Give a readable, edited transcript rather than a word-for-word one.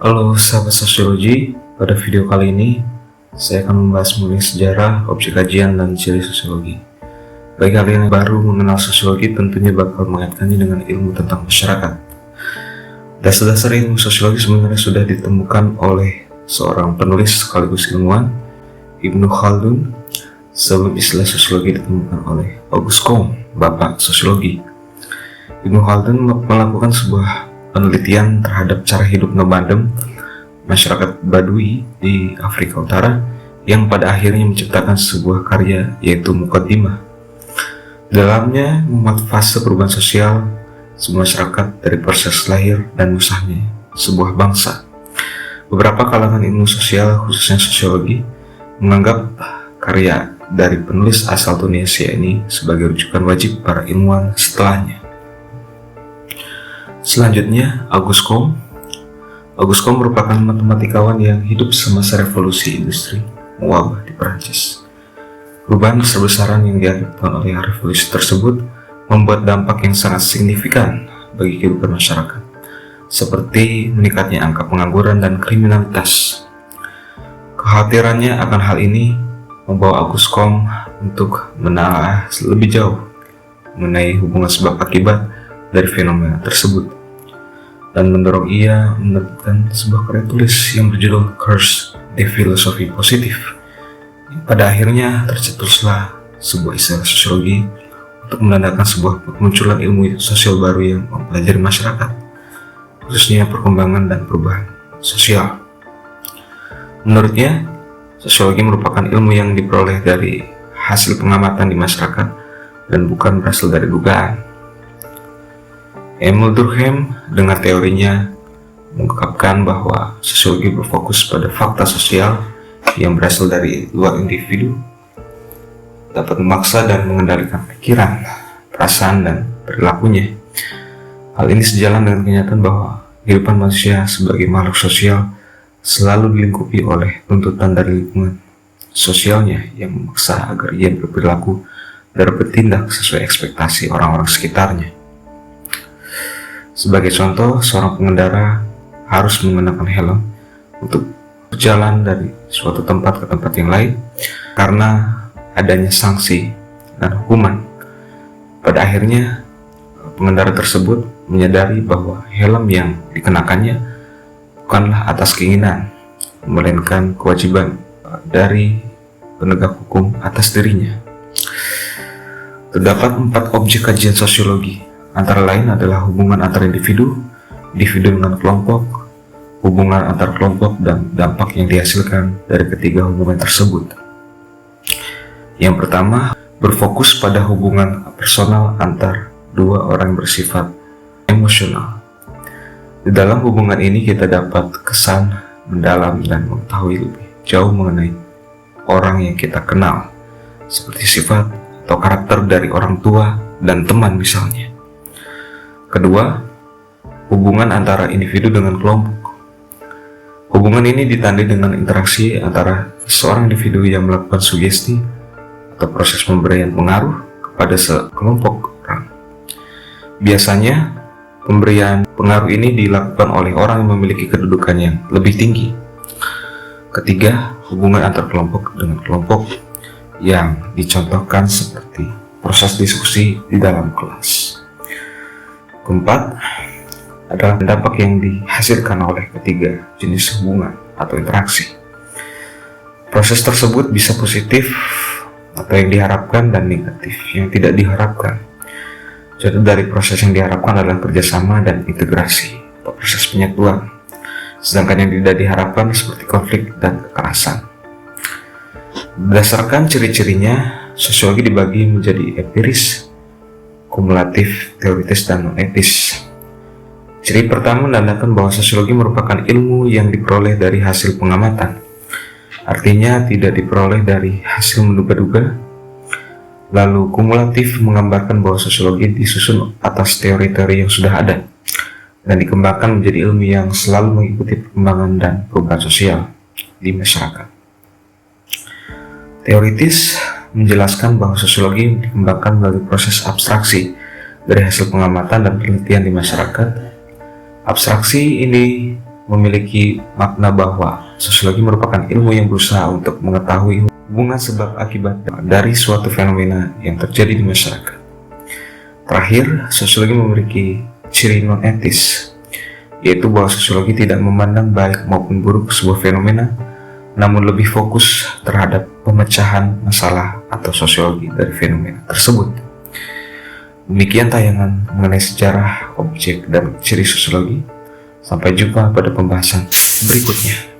Halo sahabat sosiologi, pada video kali ini saya akan membahas mengenai sejarah, objek kajian, dan ciri sosiologi. Bagi kalian yang baru mengenal sosiologi, tentunya bakal mengaitkannya dengan ilmu tentang masyarakat. Dasar-dasar ilmu sosiologi sebenarnya sudah ditemukan oleh seorang penulis sekaligus ilmuwan, Ibnu Khaldun, sebelum istilah sosiologi ditemukan oleh Auguste Comte, bapak sosiologi. Ibnu Khaldun melakukan sebuah penelitian terhadap cara hidup nomaden masyarakat Badui di Afrika Utara yang pada akhirnya menciptakan sebuah karya yaitu Muqaddimah. Dalamnya memuat fase perubahan sosial sebuah masyarakat dari proses lahir dan musnahnya sebuah bangsa. Beberapa kalangan ilmu sosial, khususnya sosiologi, menganggap karya dari penulis asal Tunisia ini sebagai rujukan wajib para ilmuwan setelahnya. Selanjutnya, Auguste Comte. Auguste Comte merupakan matematikawan yang hidup semasa revolusi industri mewabah di Prancis. Perubahan besar-besaran yang diakibatkan oleh revolusi tersebut membuat dampak yang sangat signifikan bagi kehidupan masyarakat, seperti meningkatnya angka pengangguran dan kriminalitas. Kekhawatirannya akan hal ini membawa Auguste Comte untuk menelaah lebih jauh mengenai hubungan sebab akibat dari fenomena tersebut, dan mendorong ia menerbitkan sebuah karya tulis yang berjudul Curse de Filosofi Positif. Pada akhirnya tercetuslah sebuah istilah sosiologi untuk menandakan sebuah kemunculan ilmu sosial baru yang mempelajari masyarakat, khususnya perkembangan dan perubahan sosial. Menurutnya, sosiologi merupakan ilmu yang diperoleh dari hasil pengamatan di masyarakat dan bukan berasal dari dugaan. Emile Durkheim dengan teorinya mengungkapkan bahwa sosiologi berfokus pada fakta sosial yang berasal dari luar individu, dapat memaksa dan mengendalikan pikiran, perasaan, dan perilakunya. Hal ini sejalan dengan kenyataan bahwa kehidupan manusia sebagai makhluk sosial selalu dilingkupi oleh tuntutan dari lingkungan sosialnya yang memaksa agar ia berperilaku dan bertindak sesuai ekspektasi orang-orang sekitarnya. Sebagai contoh, seorang pengendara harus mengenakan helm untuk berjalan dari suatu tempat ke tempat yang lain karena adanya sanksi dan hukuman. Pada akhirnya, pengendara tersebut menyadari bahwa helm yang dikenakannya bukanlah atas keinginan, melainkan kewajiban dari penegak hukum atas dirinya. Terdapat 4 objek kajian sosiologi. Antara lain adalah hubungan antar individu, individu dengan kelompok, hubungan antar kelompok, dan dampak yang dihasilkan dari ketiga hubungan tersebut. Yang pertama, berfokus pada hubungan personal antar dua orang yang bersifat emosional. Di dalam hubungan ini kita dapat kesan mendalam dan mengetahui lebih jauh mengenai orang yang kita kenal, seperti sifat atau karakter dari orang tua dan teman misalnya. Kedua, hubungan antara individu dengan kelompok. Hubungan ini ditandai dengan interaksi antara seorang individu yang melakukan sugesti atau proses pemberian pengaruh kepada sekelompok orang. Biasanya, pemberian pengaruh ini dilakukan oleh orang yang memiliki kedudukan yang lebih tinggi. Ketiga, hubungan antar kelompok dengan kelompok yang dicontohkan seperti proses diskusi di dalam kelas. Keempat, adalah dampak yang dihasilkan oleh ketiga jenis hubungan atau interaksi. Proses tersebut bisa positif atau yang diharapkan dan negatif yang tidak diharapkan. Contoh dari proses yang diharapkan adalah kerjasama dan integrasi atau proses penyatuan, sedangkan yang tidak diharapkan seperti konflik dan kekerasan. Berdasarkan ciri-cirinya, sosiologi dibagi menjadi empiris, kumulatif, teoritis, dan non-etis. Ciri pertama menandakan bahwa sosiologi merupakan ilmu yang diperoleh dari hasil pengamatan. Artinya tidak diperoleh dari hasil menduga-duga. Lalu kumulatif menggambarkan bahwa sosiologi disusun atas teori-teori yang sudah ada dan dikembangkan menjadi ilmu yang selalu mengikuti perkembangan dan perubahan sosial di masyarakat. Teoritis menjelaskan bahwa sosiologi dikembangkan melalui proses abstraksi dari hasil pengamatan dan penelitian di masyarakat. Abstraksi ini memiliki makna bahwa sosiologi merupakan ilmu yang berusaha untuk mengetahui hubungan sebab akibat dari suatu fenomena yang terjadi di masyarakat. Terakhir, sosiologi memiliki ciri non-etis, yaitu bahwa sosiologi tidak memandang baik maupun buruk sebuah fenomena, namun lebih fokus terhadap pemecahan masalah atau sosiologi dari fenomena tersebut. Demikian tayangan mengenai sejarah, objek, dan ciri sosiologi. Sampai jumpa pada pembahasan berikutnya.